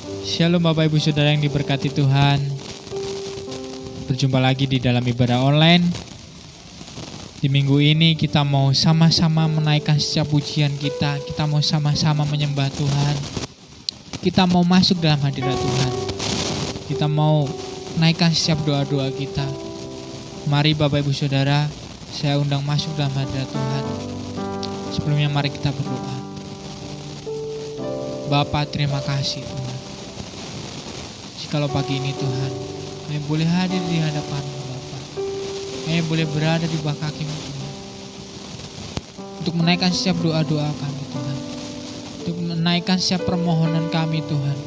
Shalom Bapak Ibu Saudara yang diberkati Tuhan. Berjumpa lagi di dalam ibadah online. Di minggu ini kita mau sama-sama menaikkan setiap pujian kita. Kita mau sama-sama menyembah Tuhan. Kita mau masuk dalam hadirat Tuhan. Kita mau naikkan setiap doa-doa kita. Mari Bapak Ibu Saudara, saya undang masuk dalam hadirat Tuhan. Sebelumnya mari kita berdoa. Bapa, terima kasih Tuhan. Jikalau pagi ini Tuhan, kami boleh hadir di hadapan-Mu Bapa. Kami boleh berada di bawah kaki-Mu Tuhan. Untuk menaikkan setiap doa-doa kami Tuhan. Untuk menaikkan setiap permohonan kami Tuhan.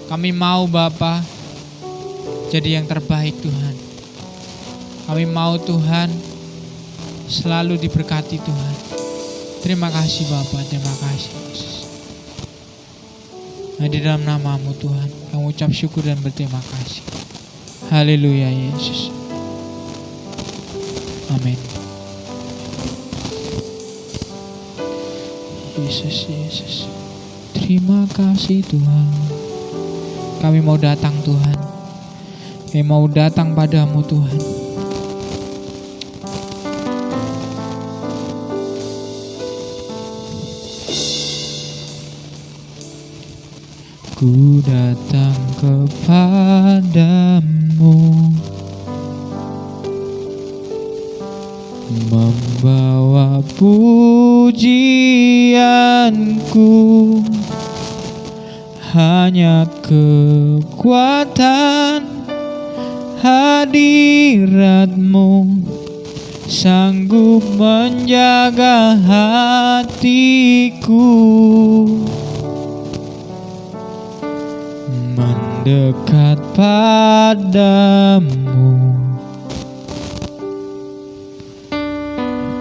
Kami mau Bapa jadi yang terbaik Tuhan. Kami mau Tuhan selalu diberkati Tuhan. Terima kasih Bapa, terima kasih Yesus. Nah, di dalam nama-Mu Tuhan, kami ucap syukur dan berterima kasih. Haleluya Yesus. Amin. Yesus, Yesus. Terima kasih Tuhan. Kami mau datang Tuhan. Kami mau datang padamu Tuhan. Ku datang kepadamu, membawa pujianku, hanya kekuatan hadirat-Mu sanggup menjaga hatiku. Mendekat padamu,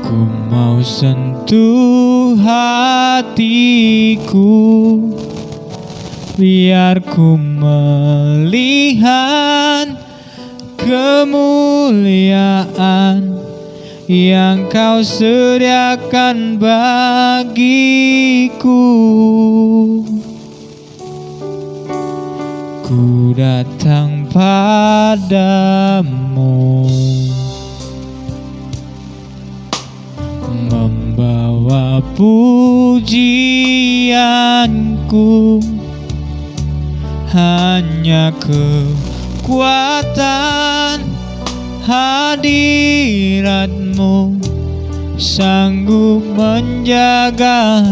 ku mau sentuh hatiku, biar ku melihat kemuliaan yang Kau sediakan bagiku. Ku datang padamu, membawa pujianku, hanya kekuatan hadirat-Mu sanggup menjaga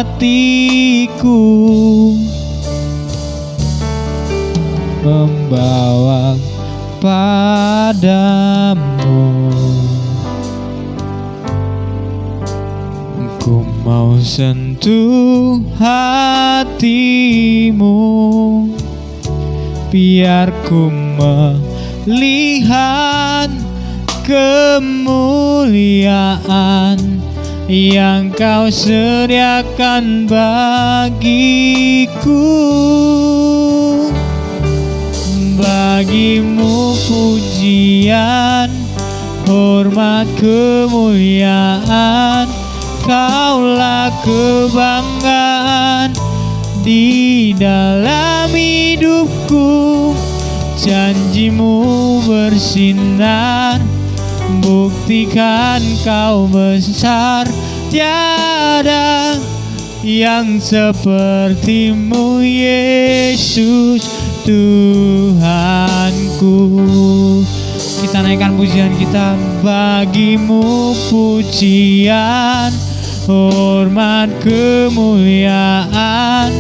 hatiku. Membawa padamu, ku mau sentuh hatimu, biar ku melihat kemuliaan yang Kau sediakan bagiku. Bagi-Mu pujian, hormat, kemuliaan, Kaulah kebanggaan di dalam hidupku. Janji-Mu bersinar, buktikan Kau besar. Tiada yang seperti-Mu Yesus Tuhanku. Kita naikkan pujian kita. Bagi-Mu pujian, hormat, kemuliaan,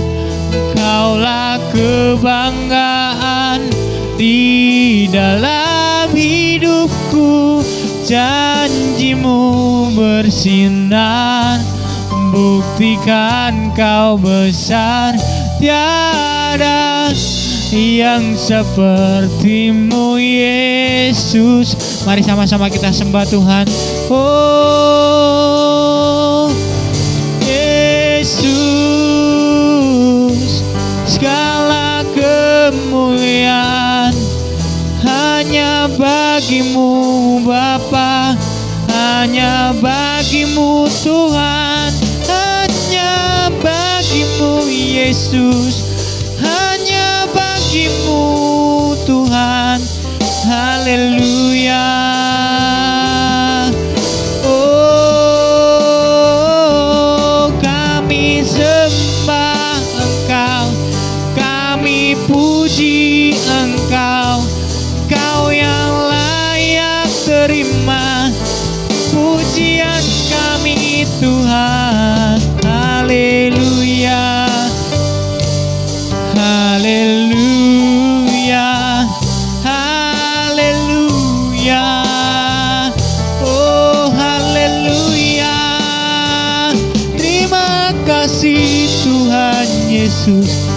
Kaulah kebanggaan di dalam hidupku. Janji-Mu bersinar, buktikan Kau besar. Tiada yang seperti-Mu Yesus. Mari sama-sama kita sembah Tuhan. Oh Yesus, segala kemuliaan hanya bagi-Mu Bapa, hanya bagi-Mu Tuhan, hanya bagi-Mu Yesus. Yesus.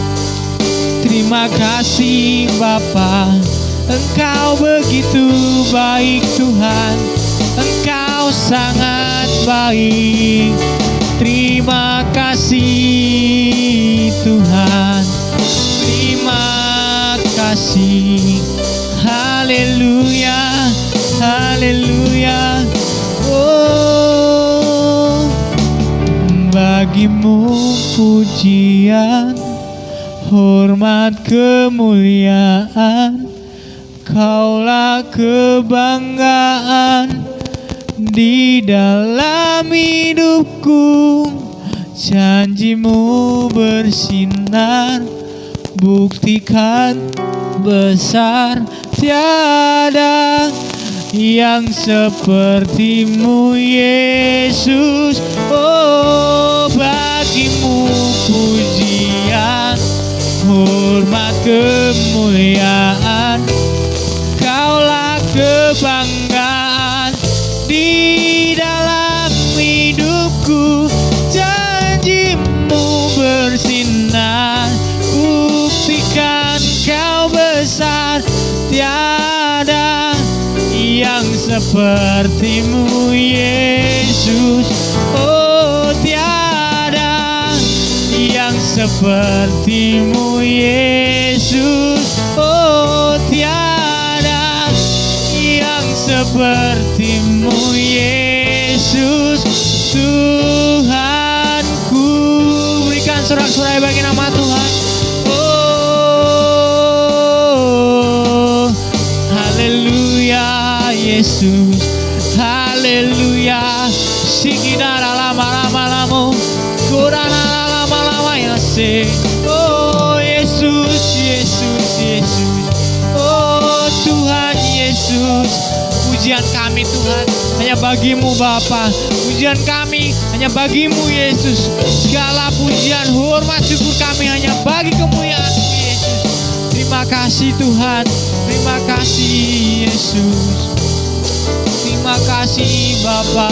Terima kasih Bapa, Engkau begitu baik Tuhan, Engkau sangat baik. Terima kasih Tuhan, terima kasih. Haleluya, haleluya. Oh, bagimu pujian, hormat, kemuliaan. Kaulah kebanggaan di dalam hidupku. Janjimu bersinar, buktikan besar. Tiada yang sepertimu Yesus. Oh, bagimu pujian, hormat, kemuliaan. Kaulah kebanggaan di dalam hidupku. Janjimu bersinar, buktikan kau besar. Tiada yang sepertimu Yesus. Oh, tiada yang sepertimu Yesus. Oh, tiada yang sepertimu Yesus. Tuhanku, berikan sorak-sorai bagi nama Tuhan. Oh, haleluya Yesus, haleluya. Sikidara lama-lama-lama, kurana lama-lama ya se. Oh Yesus, Yesus, Yesus. Oh Tuhan Yesus, pujian kami Tuhan hanya bagimu Bapa. Pujian kami hanya bagimu Yesus. Segala pujian, hormat, syukur kami hanya bagi kemuliaan-Mu Yesus. Terima kasih Tuhan, terima kasih Yesus. Terima kasih Bapa.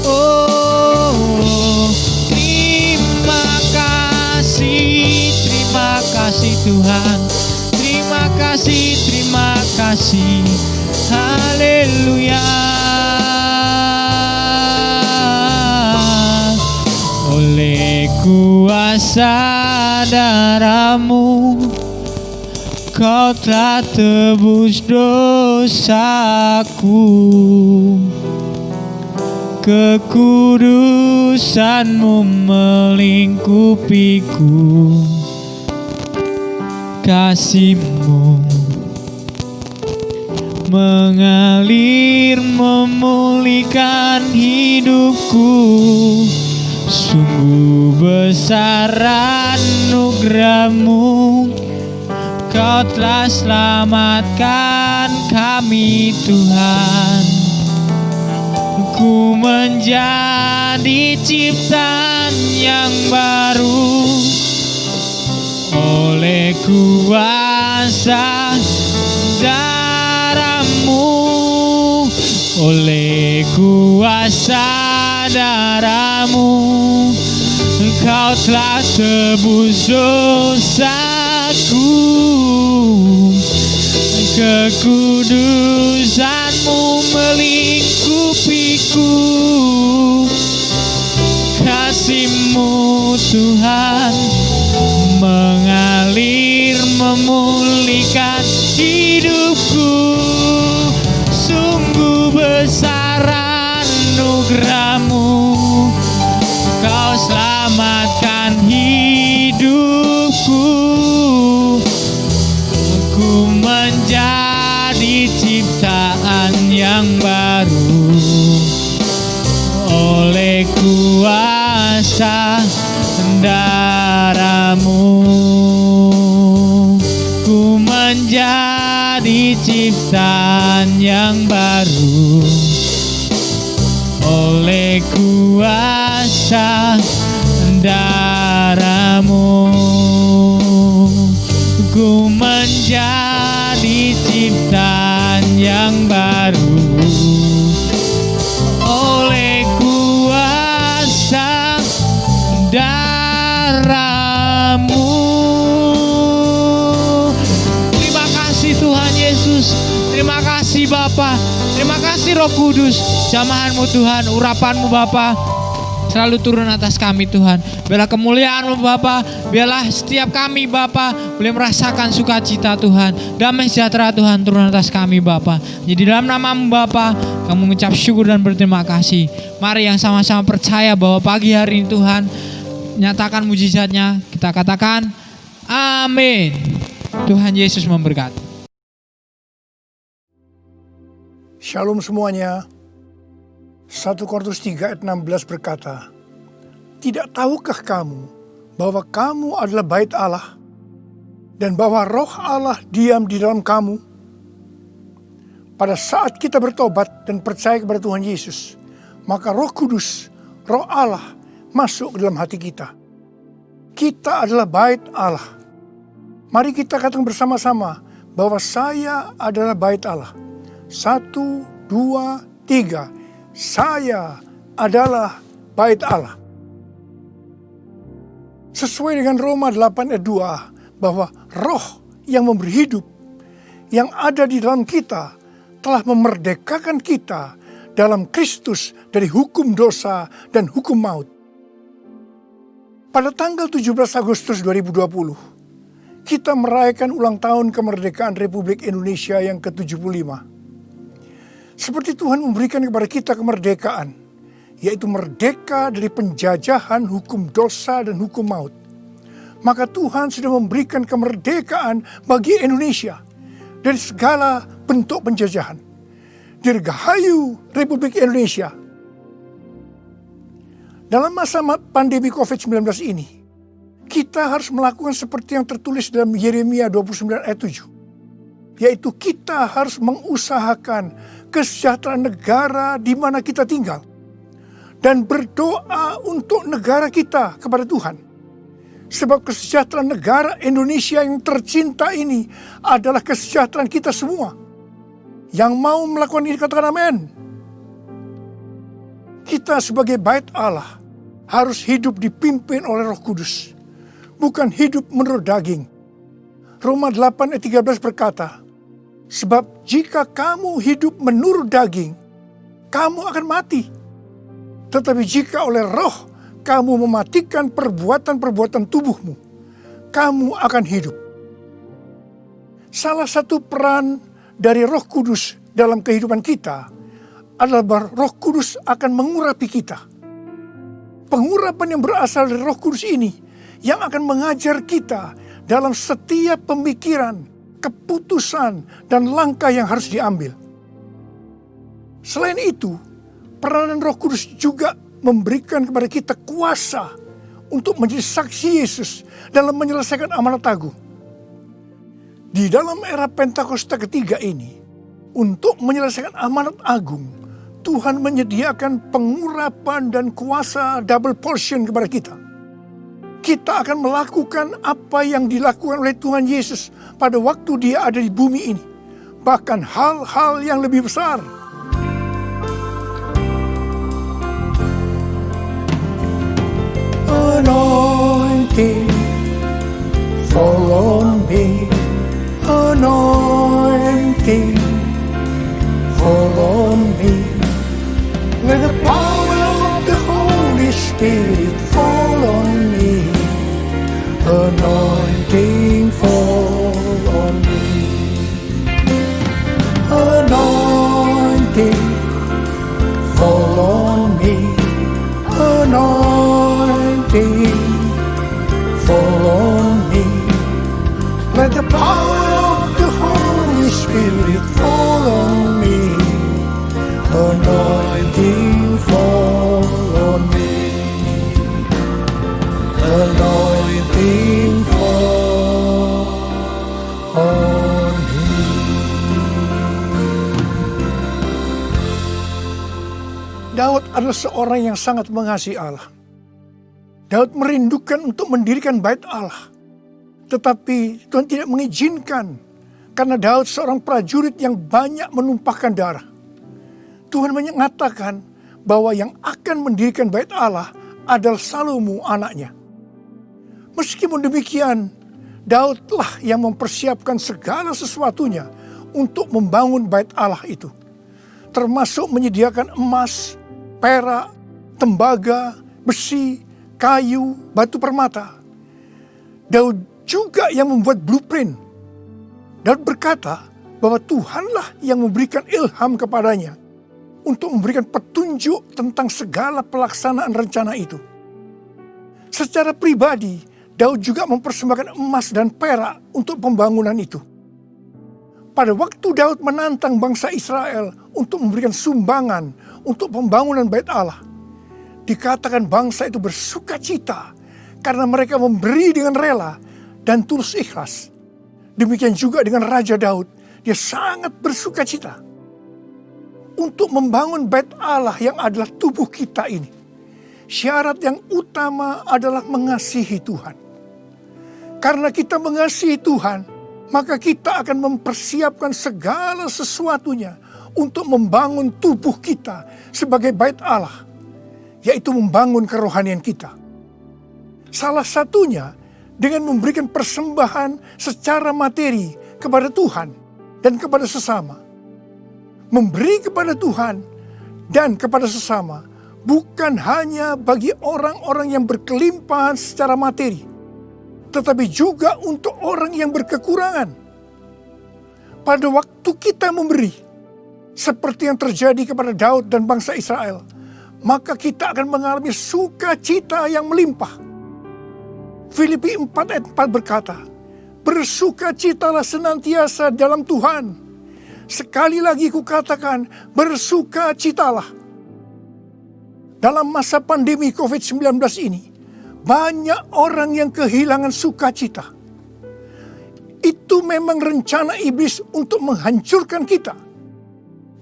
Oh, terima kasih Tuhan. Terima kasih. Haleluya. Oleh kuasa darah-Mu, Kau telah tebus dosaku. Kekudusan-Mu melingkupiku. Kasih-Mu mengalir memulihkan hidupku. Sungguh besar anugerah-Mu, Kau telah selamatkan kami Tuhan. Ku menjadi ciptaan yang baru oleh kuasa darah-Mu. Oleh kuasa darah-Mu, Engkau telah tebus dosaku. Kekudusan-Mu melingkupiku. Kasih-Mu Tuhan mengalir memulihkan hidupku. Sungguh besar anugerah-Mu, Kau selamatkan hidupku. Ku menjadi ciptaan yang baru oleh kuasa darah-Mu. Ku menjadi ciptaan yang baru oleh kuasa darah-Mu. Ku menjadi ciptaan yang baru oleh kuasa darah-Mu. Bapa. Terima kasih Roh Kudus, jamahan-Mu Tuhan, urapan-Mu Bapa selalu turun atas kami Tuhan. Biarlah kemuliaan-Mu Bapa, biarlah setiap kami Bapa boleh merasakan sukacita Tuhan. Damai sejahtera Tuhan turun atas kami Bapa. Jadi dalam nama-Mu Bapa, kami mengucap syukur dan berterima kasih. Mari yang sama-sama percaya bahwa pagi hari ini Tuhan nyatakan mujizatnya. Kita katakan amin. Tuhan Yesus memberkati. Shalom semuanya. 1 Korintus 3 ayat 16 berkata, "Tidak tahukah kamu bahwa kamu adalah bait Allah dan bahwa roh Allah diam di dalam kamu?" Pada saat kita bertobat dan percaya kepada Tuhan Yesus, maka Roh Kudus, Roh Allah masuk ke dalam hati kita. Kita adalah bait Allah. Mari kita katakan bersama-sama bahwa saya adalah bait Allah. 1, 2, 3. Saya adalah bait Allah. Sesuai dengan Roma 8 ayat 2, bahwa roh yang memberi hidup, yang ada di dalam kita, telah memerdekakan kita dalam Kristus dari hukum dosa dan hukum maut. Pada tanggal 17 Agustus 2020, kita merayakan ulang tahun kemerdekaan Republik Indonesia yang ke-75. Seperti Tuhan memberikan kepada kita kemerdekaan, yaitu merdeka dari penjajahan hukum dosa dan hukum maut. Maka Tuhan sudah memberikan kemerdekaan bagi Indonesia dari segala bentuk penjajahan. Dirgahayu Republik Indonesia. Dalam masa pandemi COVID-19 ini, kita harus melakukan seperti yang tertulis dalam Yeremia 29 ayat 7. Yaitu kita harus mengusahakan kesejahteraan negara di mana kita tinggal. Dan berdoa untuk negara kita kepada Tuhan. Sebab kesejahteraan negara Indonesia yang tercinta ini adalah kesejahteraan kita semua. Yang mau melakukan ini katakan amin. Kita sebagai bait Allah harus hidup dipimpin oleh Roh Kudus. Bukan hidup menurut daging. Roma 8 ayat 13 berkata, "Sebab jika kamu hidup menurut daging, kamu akan mati. Tetapi jika oleh roh kamu mematikan perbuatan-perbuatan tubuhmu, kamu akan hidup." Salah satu peran dari Roh Kudus dalam kehidupan kita adalah bahwa Roh Kudus akan mengurapi kita. Pengurapan yang berasal dari Roh Kudus ini yang akan mengajar kita dalam setiap pemikiran, keputusan, dan langkah yang harus diambil. Selain itu, peranan Roh Kudus juga memberikan kepada kita kuasa untuk menjadi saksi Yesus dalam menyelesaikan amanat agung. Di dalam era Pentakosta ketiga ini, untuk menyelesaikan amanat agung, Tuhan menyediakan pengurapan dan kuasa double portion kepada kita. Kita akan melakukan apa yang dilakukan oleh Tuhan Yesus pada waktu Dia ada di bumi ini. Bahkan hal-hal yang lebih besar. Anointing, fall on me. Anointing, fall on me. Let the power of the Holy Spirit fall on me. Anointing, fall on me. Anointing, fall on me. Anointing, fall on me. Let the power of the Holy Spirit fall on me. Anointing, fall on me. Anointing, fall on me. Daud adalah seorang yang sangat mengasihi Allah. Daud merindukan untuk mendirikan bait Allah. Tetapi Tuhan tidak mengizinkan karena Daud seorang prajurit yang banyak menumpahkan darah. Tuhan mengatakan bahwa yang akan mendirikan bait Allah adalah Salomo anaknya. Meskipun demikian, Daudlah yang mempersiapkan segala sesuatunya untuk membangun bait Allah itu. termasuk menyediakan emas, perak, tembaga, besi, kayu, batu permata. Daud juga yang membuat blueprint. Daud berkata bahwa Tuhanlah yang memberikan ilham kepadanya untuk memberikan petunjuk tentang segala pelaksanaan rencana itu. Secara pribadi, Daud juga mempersembahkan emas dan perak untuk pembangunan itu. Pada waktu Daud menantang bangsa Israel untuk memberikan sumbangan untuk pembangunan Bait Allah, dikatakan bangsa itu bersuka cita karena mereka memberi dengan rela dan tulus ikhlas. Demikian juga dengan Raja Daud, dia sangat bersuka cita untuk membangun Bait Allah yang adalah tubuh kita ini. Syarat yang utama adalah mengasihi Tuhan. Karena kita mengasihi Tuhan, maka kita akan mempersiapkan segala sesuatunya untuk membangun tubuh kita sebagai Bait Allah, yaitu membangun kerohanian kita. Salah satunya dengan memberikan persembahan secara materi kepada Tuhan dan kepada sesama. Memberi kepada Tuhan dan kepada sesama bukan hanya bagi orang-orang yang berkelimpahan secara materi, tetapi juga untuk orang yang berkekurangan. Pada waktu kita memberi, seperti yang terjadi kepada Daud dan bangsa Israel, maka kita akan mengalami sukacita yang melimpah. Filipi 4 ayat 4 berkata, bersukacitalah senantiasa dalam Tuhan. Sekali lagi kukatakan, bersukacitalah. Dalam masa pandemi COVID-19 ini, banyak orang yang kehilangan sukacita. Itu memang rencana iblis untuk menghancurkan kita.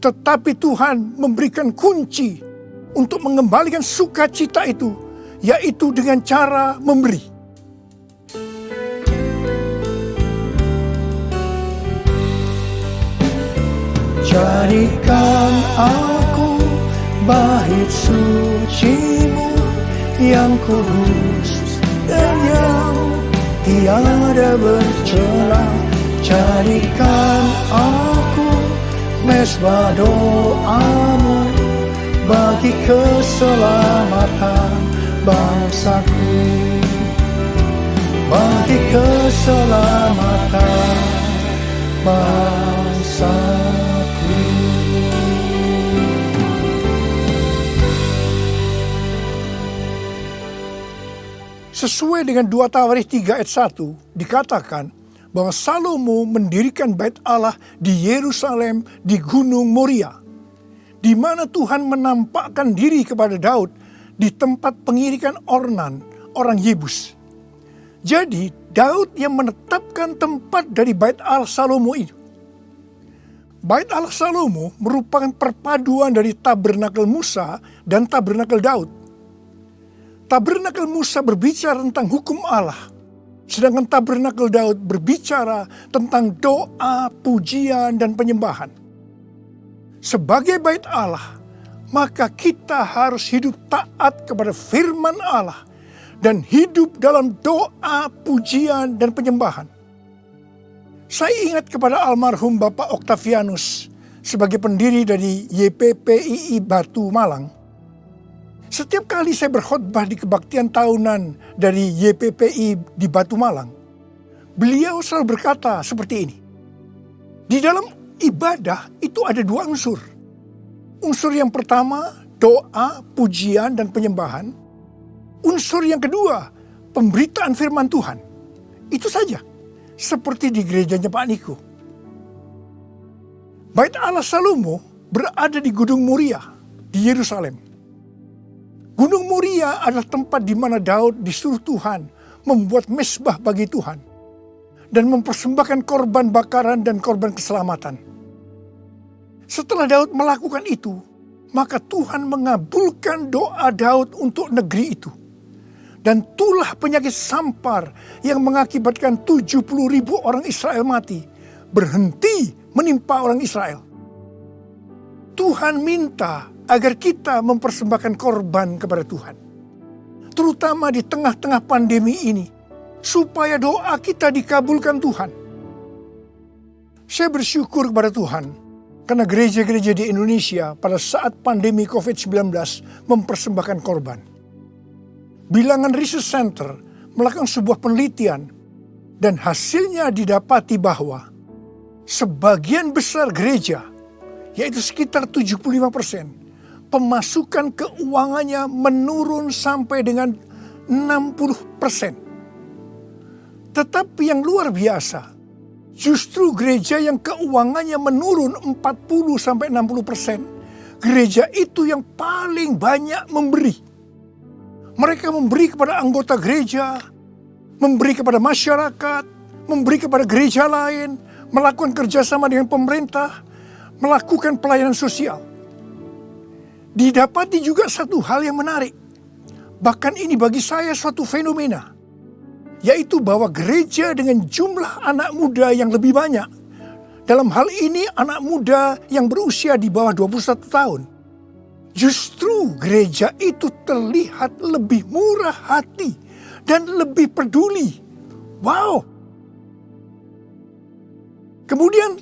Tetapi Tuhan memberikan kunci untuk mengembalikan sukacita itu, yaitu dengan cara memberi. Jadikan aku bait suci-Mu yang kudus dan yang tiada bercela. Jadikan aku mezbah doa-Mu bagi keselamatan bangsaku, bagi keselamatan bangsaku. Sesuai dengan 2 Tawarikh 3 ayat 1 dikatakan bahwa Salomo mendirikan Bait Allah di Yerusalem di Gunung Moria, di mana Tuhan menampakkan diri kepada Daud di tempat pengirikan Ornan, orang Yebus. Jadi Daud yang menetapkan tempat dari Bait Allah Salomo itu. Bait Allah Salomo merupakan perpaduan dari tabernakel Musa dan tabernakel Daud. Tabernakel Musa berbicara tentang hukum Allah, sedangkan tabernakel Daud berbicara tentang doa, pujian, dan penyembahan. Sebagai Bait Allah, maka kita harus hidup taat kepada firman Allah dan hidup dalam doa, pujian, dan penyembahan. Saya ingat kepada almarhum Bapak Octavianus sebagai pendiri dari YPPII Batu Malang. Setiap kali saya berkhotbah di kebaktian tahunan dari YPPI di Batu Malang, beliau selalu berkata seperti ini. Di dalam ibadah itu ada 2 unsur. Unsur yang pertama, doa, pujian, dan penyembahan. Unsur yang kedua, pemberitaan firman Tuhan. Itu saja, seperti di gerejanya Pak Niko. Bait Allah Salomo berada di Gunung Moria di Yerusalem. Gunung Moria adalah tempat di mana Daud disuruh Tuhan membuat mezbah bagi Tuhan dan mempersembahkan korban bakaran dan korban keselamatan. Setelah Daud melakukan itu, maka Tuhan mengabulkan doa Daud untuk negeri itu. Dan tulah penyakit sampar yang mengakibatkan 70.000 orang Israel mati berhenti menimpa orang Israel. Tuhan minta agar kita mempersembahkan korban kepada Tuhan, terutama di tengah-tengah pandemi ini, supaya doa kita dikabulkan Tuhan. Saya bersyukur kepada Tuhan Karena gereja-gereja di Indonesia pada saat pandemi COVID-19 mempersembahkan korban. Bilangan Research Center melakukan sebuah penelitian dan hasilnya didapati bahwa sebagian besar gereja, yaitu sekitar 75%, pemasukan keuangannya menurun sampai dengan 60%. Tetapi yang luar biasa, justru gereja yang keuangannya menurun 40-60%, gereja itu yang paling banyak memberi. Mereka memberi kepada anggota gereja, memberi kepada masyarakat, memberi kepada gereja lain, melakukan kerjasama dengan pemerintah, melakukan pelayanan sosial. Didapati juga satu hal yang menarik, bahkan ini bagi saya suatu fenomena, yaitu bahwa gereja dengan jumlah anak muda yang lebih banyak, dalam hal ini anak muda yang berusia di bawah 21 tahun, justru gereja itu terlihat lebih murah hati dan lebih peduli. Wow! Kemudian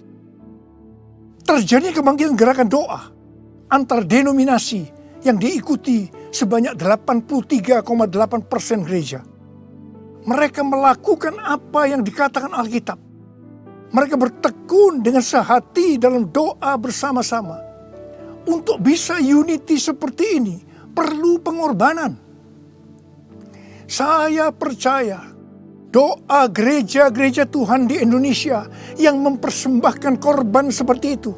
terjadi kebangkitan gerakan doa antar denominasi yang diikuti sebanyak 83,8% gereja. Mereka melakukan apa yang dikatakan Alkitab. Mereka bertekun dengan sehati dalam doa bersama-sama. Untuk bisa unity seperti ini perlu pengorbanan. Saya percaya doa gereja-gereja Tuhan di Indonesia yang mempersembahkan korban seperti itu,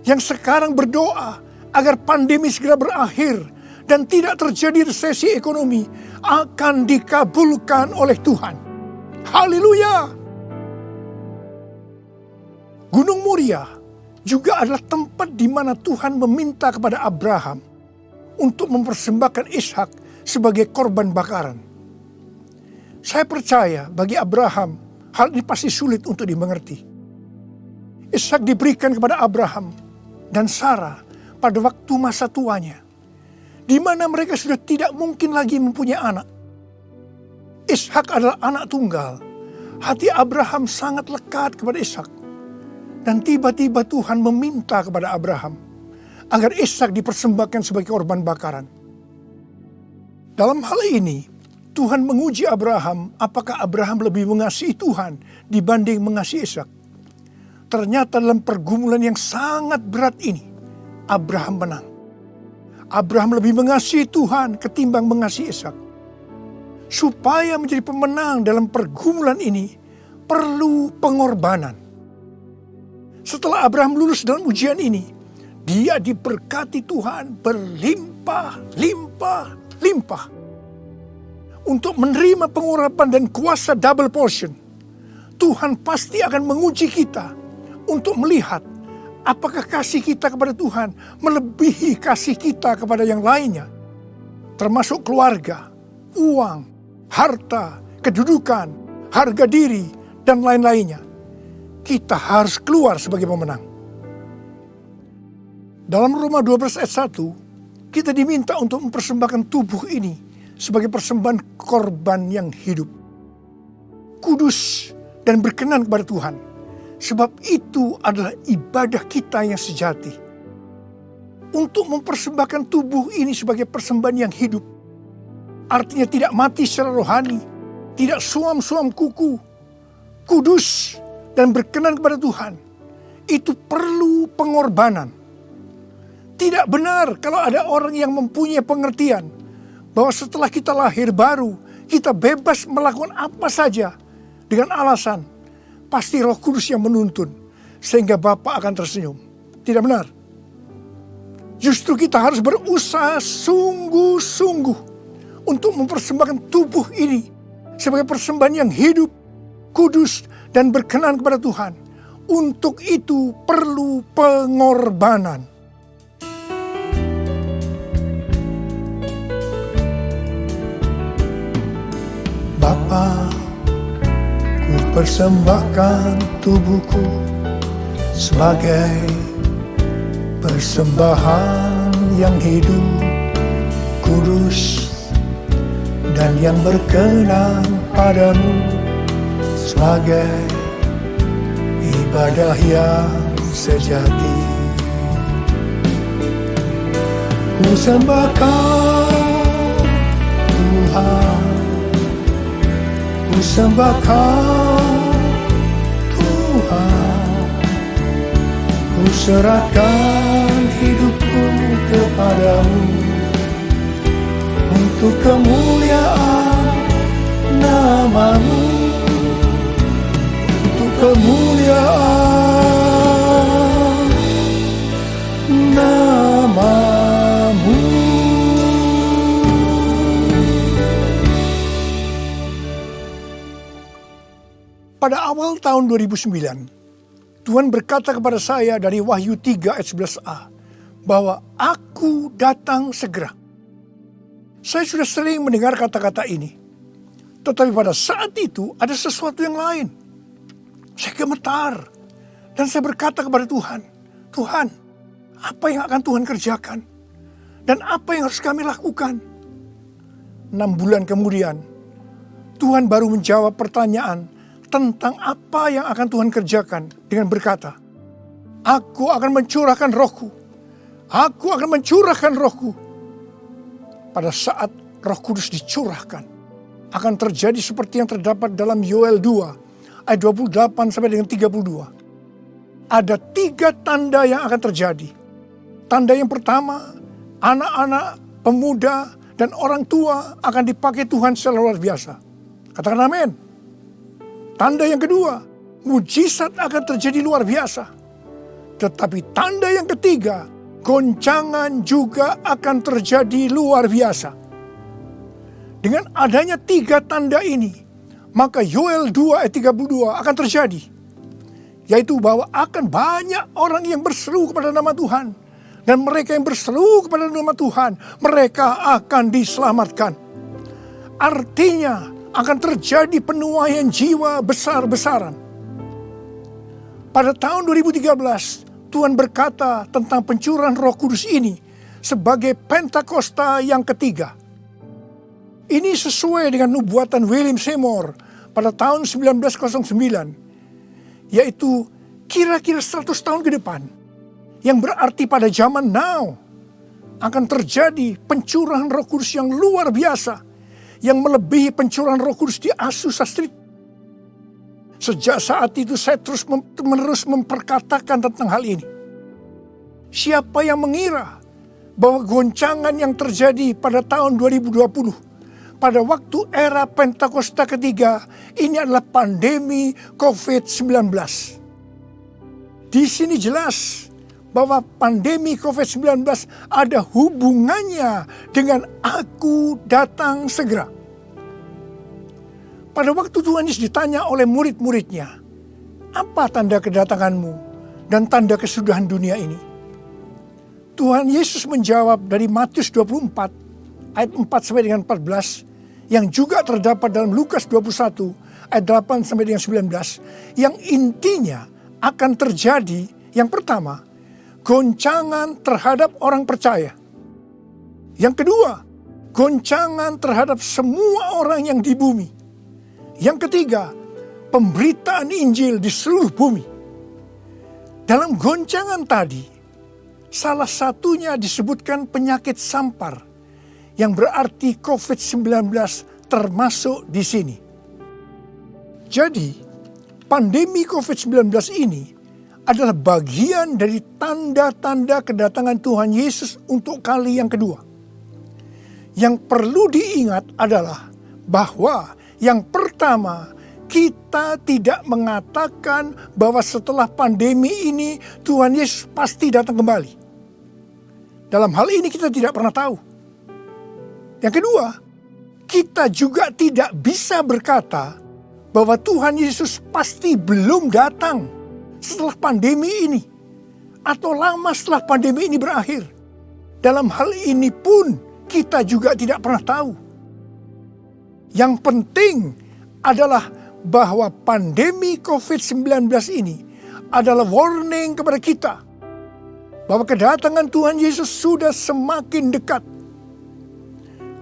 yang sekarang berdoa agar pandemi segera berakhir dan tidak terjadi resesi ekonomi, akan dikabulkan oleh Tuhan. Haleluya! Gunung Moria juga adalah tempat di mana Tuhan meminta kepada Abraham untuk mempersembahkan Ishak sebagai korban bakaran. Saya percaya bagi Abraham hal ini pasti sulit untuk dimengerti. Ishak diberikan kepada Abraham dan Sarah pada waktu masa tuanya, di mana mereka sudah tidak mungkin lagi mempunyai anak. Ishak adalah anak tunggal. Hati Abraham sangat lekat kepada Ishak. Dan tiba-tiba Tuhan meminta kepada Abraham agar Ishak dipersembahkan sebagai korban bakaran. Dalam hal ini, Tuhan menguji Abraham apakah Abraham lebih mengasihi Tuhan dibanding mengasihi Ishak. Ternyata dalam pergumulan yang sangat berat ini, Abraham menang. Abraham lebih mengasihi Tuhan ketimbang mengasihi Ishak. Supaya menjadi pemenang dalam pergumulan ini, perlu pengorbanan. Setelah Abraham lulus dalam ujian ini, dia diberkati Tuhan berlimpah-limpah. Untuk menerima pengurapan dan kuasa double portion, Tuhan pasti akan menguji kita untuk melihat apakah kasih kita kepada Tuhan melebihi kasih kita kepada yang lainnya. Termasuk keluarga, uang, harta, kedudukan, harga diri, dan lain-lainnya. Kita harus keluar sebagai pemenang. Dalam Roma 12 ayat 1, kita diminta untuk mempersembahkan tubuh ini sebagai persembahan korban yang hidup, kudus dan berkenan kepada Tuhan. Sebab itu adalah ibadah kita yang sejati. Untuk mempersembahkan tubuh ini sebagai persembahan yang hidup, artinya tidak mati secara rohani, tidak suam-suam kuku, kudus dan berkenan kepada Tuhan, itu perlu pengorbanan. Tidak benar kalau ada orang yang mempunyai pengertian bahwa setelah kita lahir baru, kita bebas melakukan apa saja dengan alasan pasti Roh Kudus yang menuntun sehingga Bapa akan tersenyum. Tidak benar. Justru kita harus berusaha sungguh-sungguh untuk mempersembahkan tubuh ini sebagai persembahan yang hidup, kudus, dan berkenan kepada Tuhan. Untuk itu perlu pengorbanan. Bapa, ku persembahkan tubuhku sebagai persembahan yang hidup, kudus, dan yang berkenan padamu, sebagai ibadah yang sejati. Ku sembah Kau Tuhan, ku sembah Kau Tuhan, ku serahkan hidupku kepadamu untuk kemuliaan nama-Mu, untuk kemuliaan nama-Mu. Pada awal tahun 2009, Tuhan berkata kepada saya dari Wahyu 3 ayat 11a, bahwa Aku datang segera. Saya sudah sering mendengar kata-kata ini, tetapi pada saat itu ada sesuatu yang lain. Saya gemetar, dan saya berkata kepada Tuhan, Tuhan, apa yang akan Tuhan kerjakan? Dan apa yang harus kami lakukan? 6 bulan kemudian, Tuhan baru menjawab pertanyaan tentang apa yang akan Tuhan kerjakan dengan berkata, Aku akan mencurahkan Rohku. Aku akan mencurahkan Rohku. Pada saat Roh Kudus dicurahkan, akan terjadi seperti yang terdapat dalam Yoel 2 ayat 28 sampai dengan 32. Ada 3 tanda yang akan terjadi. Tanda yang pertama, anak-anak, pemuda, dan orang tua akan dipakai Tuhan secara luar biasa. Katakan amin. Tanda yang kedua, mujizat akan terjadi luar biasa. Tetapi tanda yang ketiga, goncangan juga akan terjadi luar biasa. Dengan adanya 3 tanda ini, maka Yoel 2 ayat 32 akan terjadi. Yaitu bahwa akan banyak orang yang berseru kepada nama Tuhan. Dan mereka yang berseru kepada nama Tuhan, mereka akan diselamatkan. Artinya akan terjadi penuaian jiwa besar-besaran. Pada tahun 2013, Tuhan berkata tentang pencurahan Roh Kudus ini sebagai Pentakosta yang ketiga. Ini sesuai dengan nubuatan William Seymour pada tahun 1909, yaitu kira-kira 100 tahun ke depan, yang berarti pada zaman now akan terjadi pencurahan Roh Kudus yang luar biasa, yang melebihi pencurahan Roh Kudus di Azusa Street. Sejak saat itu saya terus-menerus memperkatakan tentang hal ini. Siapa yang mengira bahwa goncangan yang terjadi pada tahun 2020, pada waktu era Pentakosta ketiga, ini adalah pandemi COVID-19. Di sini jelas bahwa pandemi COVID-19 ada hubungannya dengan Aku datang segera. Pada waktu Tuhan Yesus ditanya oleh murid-muridnya, apa tanda kedatanganmu dan tanda kesudahan dunia ini? Tuhan Yesus menjawab dari Matius 24 ayat 4 sampai dengan 14, yang juga terdapat dalam Lukas 21 ayat 8 sampai dengan 19, yang intinya akan terjadi. Yang pertama, goncangan terhadap orang percaya. Yang kedua, goncangan terhadap semua orang yang di bumi. Yang ketiga, pemberitaan Injil di seluruh bumi. Dalam goncangan tadi, salah satunya disebutkan penyakit sampar, yang berarti COVID-19 termasuk di sini. Jadi, pandemi COVID-19 ini adalah bagian dari tanda-tanda kedatangan Tuhan Yesus untuk kali yang kedua. Yang perlu diingat adalah bahwa yang pertama, kita tidak mengatakan bahwa setelah pandemi ini Tuhan Yesus pasti datang kembali. Dalam hal ini kita tidak pernah tahu. Yang kedua, kita juga tidak bisa berkata bahwa Tuhan Yesus pasti belum datang setelah pandemi ini, atau lama setelah pandemi ini berakhir. Dalam hal ini pun kita juga tidak pernah tahu. Yang penting adalah bahwa pandemi COVID-19 ini adalah warning kepada kita bahwa kedatangan Tuhan Yesus sudah semakin dekat.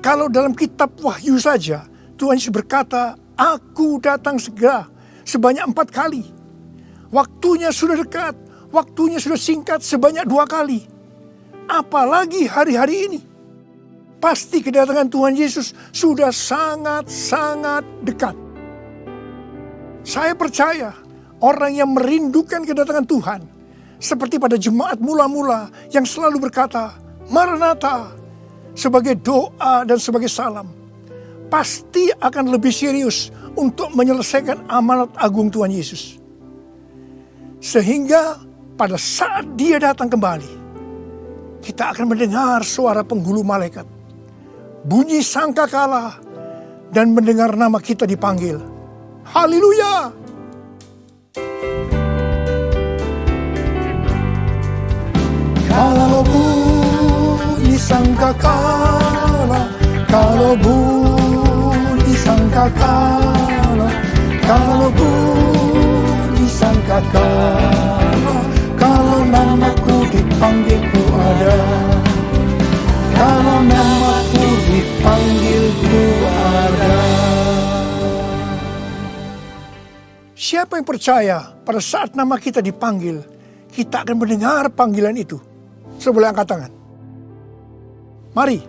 Kalau dalam kitab Wahyu saja, Tuhan Yesus berkata, Aku datang segera, sebanyak 4 kali. Waktunya sudah dekat, waktunya sudah singkat sebanyak 2 kali. Apalagi hari-hari ini. Pasti kedatangan Tuhan Yesus sudah sangat-sangat dekat. Saya percaya orang yang merindukan kedatangan Tuhan, seperti pada jemaat mula-mula yang selalu berkata, Maranatha, sebagai doa dan sebagai salam, pasti akan lebih serius untuk menyelesaikan amanat agung Tuhan Yesus. Sehingga pada saat Dia datang kembali, kita akan mendengar suara penghulu malaikat, bunyi sangkakala, dan mendengar nama kita dipanggil. Haleluya! Kalau bunyi sangkakala, kalau bunyi sangkakala, kalau bunyi sangkakala, kalau namaku dipanggil ku ada, kalau namaku dipanggil ku ada. Siapa yang percaya pada saat nama kita dipanggil, kita akan mendengar panggilan itu? Boleh angkat tangan. Mari,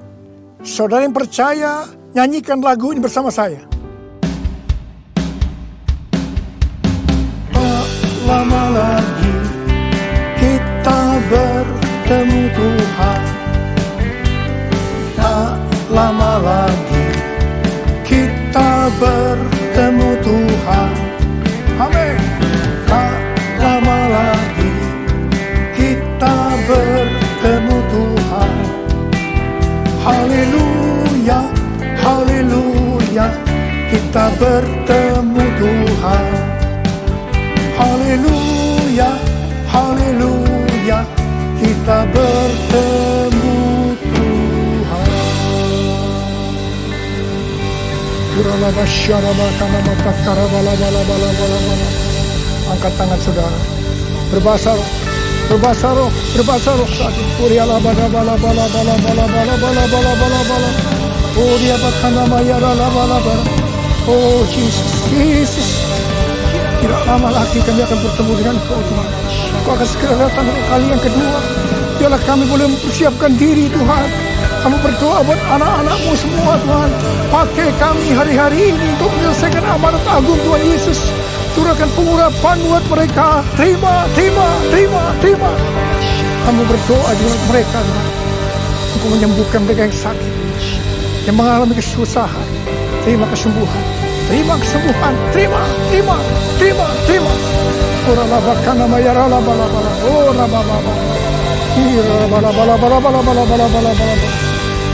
saudara yang percaya, nyanyikan lagu ini bersama saya. Tak lama lagi kita bertemu Tuhan. Tak lama lagi kita bertemu Tuhan. Amin. Tak lama lagi kita bertemu Tuhan. Haleluya, haleluya, kita bertemu Tuhan. Haleluya, haleluya, kita bertemu Tuhan. Angkat tangan saudara. Berbahasa roh, berbahasa roh, berbahasa roh saat ini. Kuriala bala bala bala bala bala bala bala bala bala bala. Oh dia bakana maya bala bala bala. Oh Jesus, Jesus. Tidak lama lagi kami akan bertemu dengan Kau Tuhan. Kau akan segera datang kali yang kedua. Biarlah kami boleh mempersiapkan diri Tuhan. Kami berdoa buat anak-anak-Mu semua Tuhan. Pakai kami hari-hari ini untuk menyelesaikan amanat agung Tuhan Yesus. Curahkan pengurapan buat mereka. Terima, terima, terima, terima. Kami berdoa dengan mereka Tuhan. Untuk menyembuhkan mereka yang sakit, yang mengalami kesusahan. Terima kesembuhan. Terima kesembuhan. Terima, terima, terima, terima. Ora labakana mayarala bala bala. Ora bala bala. Ira bala bala bala bala bala bala bala bala.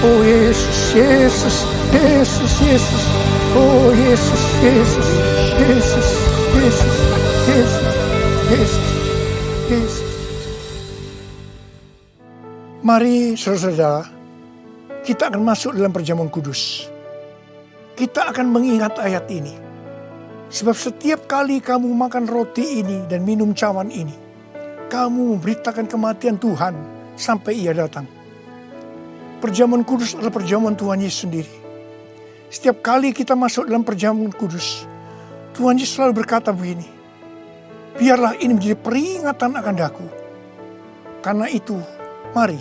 Oh Yesus, Yesus, Yesus, Yesus. Oh Yesus, Yesus, Yesus, Yesus, Yesus, Yesus, Yesus. Mari saudara-saudara, kita akan masuk dalam perjamuan kudus. Kita akan mengingat ayat ini. Sebab setiap kali kamu makan roti ini dan minum cawan ini, kamu memberitakan kematian Tuhan sampai Ia datang. Perjamuan kudus adalah perjamuan Tuhan Yesus sendiri. Setiap kali kita masuk dalam perjamuan kudus, Tuhan Yesus selalu berkata begini, biarlah ini menjadi peringatan akan daku. Karena itu, mari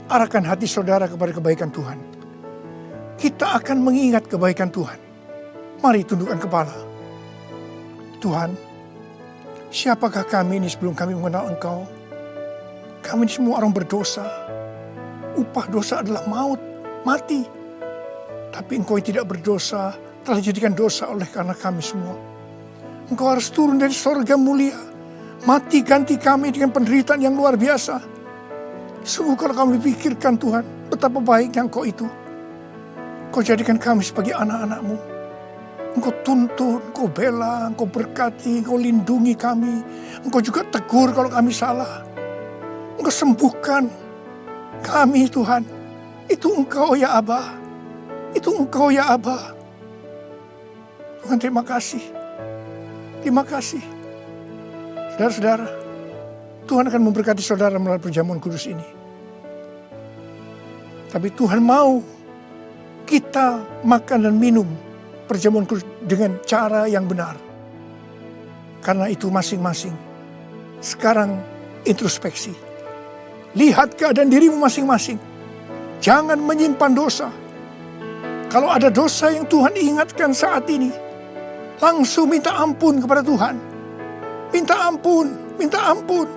arahkan hati saudara kepada kebaikan Tuhan. Kita akan mengingat kebaikan Tuhan. Mari tundukkan kepala. Tuhan, siapakah kami ini sebelum kami mengenal Engkau? Kami ini semua orang berdosa. Upah dosa adalah maut, mati. Tapi Engkau yang tidak berdosa telah dijadikan dosa oleh karena kami semua. Engkau harus turun dari sorga mulia, mati ganti kami dengan penderitaan yang luar biasa. Sungguh kalau kami pikirkan Tuhan, betapa baiknya Engkau itu. Engkau jadikan kami sebagai anak-anak-Mu. Engkau tuntun, Engkau bela, Engkau berkati, Engkau lindungi kami. Engkau juga tegur kalau kami salah. Engkau sembuhkan kami Tuhan. Itu Engkau ya Aba. Itu Engkau ya Aba. Tuhan terima kasih. Terima kasih. Saudara-saudara, Tuhan akan memberkati saudara melalui perjamuan kudus ini. Tapi Tuhan mau kita makan dan minum perjamuan kudus dengan cara yang benar. Karena itu masing-masing. Sekarang introspeksi. Lihat keadaan dirimu masing-masing. Jangan menyimpan dosa. Kalau ada dosa yang Tuhan ingatkan saat ini, langsung minta ampun kepada Tuhan. Minta ampun, minta ampun.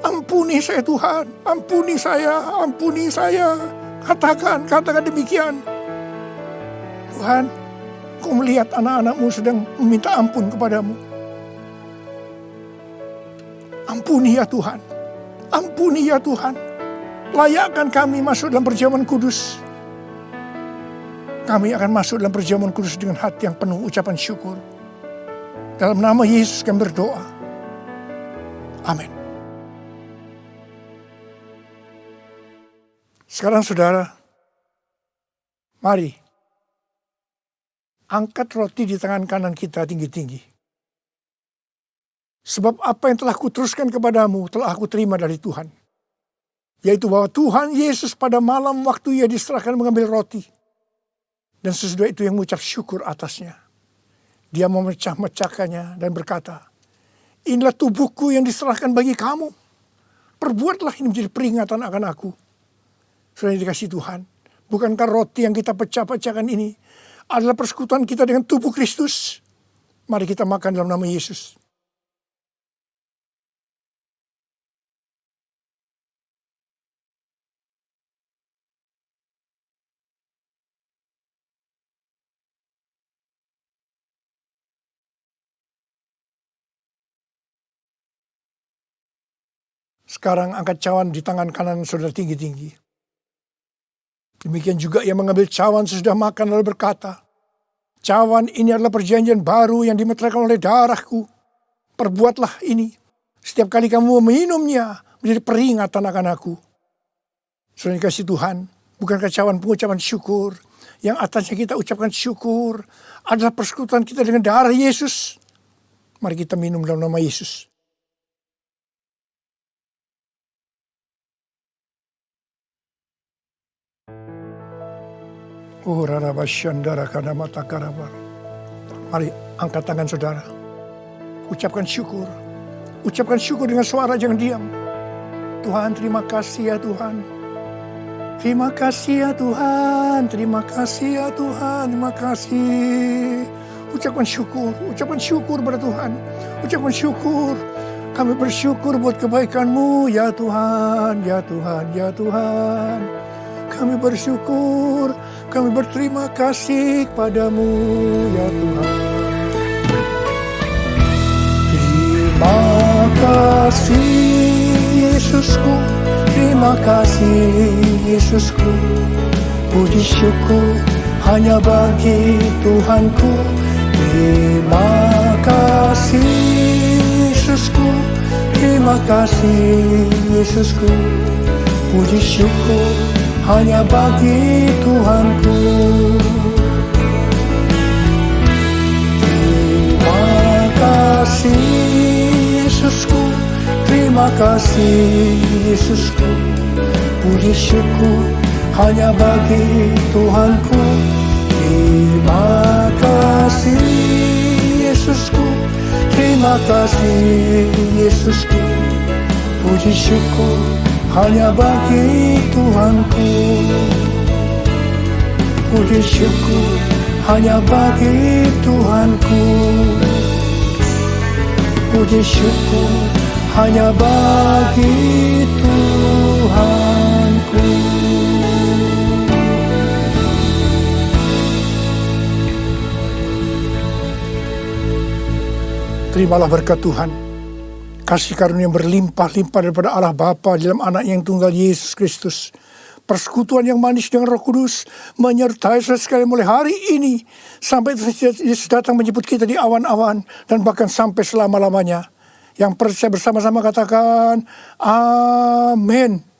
Ampuni saya Tuhan, ampuni saya, ampuni saya. Katakan demikian. Tuhan, Kau melihat anak-anak-Mu sedang meminta ampun kepadamu. Ampuni ya Tuhan, ampuni ya Tuhan. Layakkan kami masuk dalam perjamuan kudus. Kami akan masuk dalam perjamuan kudus dengan hati yang penuh ucapan syukur. Dalam nama Yesus kami berdoa. Amin. Sekarang saudara, mari angkat roti di tangan kanan kita tinggi-tinggi. Sebab apa yang telah kuteruskan kepadamu telah aku terima dari Tuhan. Yaitu bahwa Tuhan Yesus pada malam waktu Ia diserahkan mengambil roti. Dan sesudah itu yang mengucap syukur atasnya. Dia memecah-mecahkannya dan berkata, inilah tubuhku yang diserahkan bagi kamu. Perbuatlah ini menjadi peringatan akan aku. Sudah dikasih Tuhan. Bukankah roti yang kita pecah-pecahkan ini adalah persekutuan kita dengan tubuh Kristus? Mari kita makan dalam nama Yesus. Sekarang angkat cawan di tangan kanan saudara tinggi-tinggi. Demikian juga ia mengambil cawan sesudah makan lalu berkata, cawan ini adalah perjanjian baru yang dimeteraikan oleh darahku. Perbuatlah ini. Setiap kali kamu meminumnya menjadi peringatan akan aku. Saudara dikasih Tuhan, bukankah cawan pengucapan syukur yang atasnya kita ucapkan syukur adalah persekutuan kita dengan darah Yesus? Mari kita minum dalam nama Yesus. Oh, rarabasyandara kadamata karabar. Mari angkat tangan saudara. Ucapkan syukur. Ucapkan syukur dengan suara, jangan diam. Tuhan, terima kasih ya Tuhan. Terima kasih ya Tuhan. Terima kasih ya Tuhan. Terima kasih. Ucapkan syukur pada Tuhan. Ucapkan syukur. Kami bersyukur buat kebaikan-Mu ya Tuhan. Ya Tuhan, ya Tuhan. Kami bersyukur. Kami berterima kasih kepadamu ya Tuhan. Terima kasih Yesusku, terima kasih Yesusku. Puji syukur hanya bagi Tuhanku. Terima kasih Yesusku, terima kasih Yesusku. Puji syukur hanya bagi Tuhanku. Terima kasih Yesusku, terima kasih Yesusku. Puji syukur hanya bagi Tuhanku. Terima kasih Yesusku, terima kasih Yesusku. Puji syukur hanya bagi Tuhanku. Puji syukur hanya bagi Tuhanku. Puji syukur hanya bagi Tuhanku. Terimalah berkat Tuhan. Kasih karunia yang berlimpah-limpah daripada Allah Bapa dalam anak yang tunggal Yesus Kristus. Persekutuan yang manis dengan Roh Kudus menyertai saudara sekalian mulai hari ini sampai Yesus datang menjemput kita di awan-awan dan bahkan sampai selama-lamanya. Yang percaya bersama-sama katakan amin.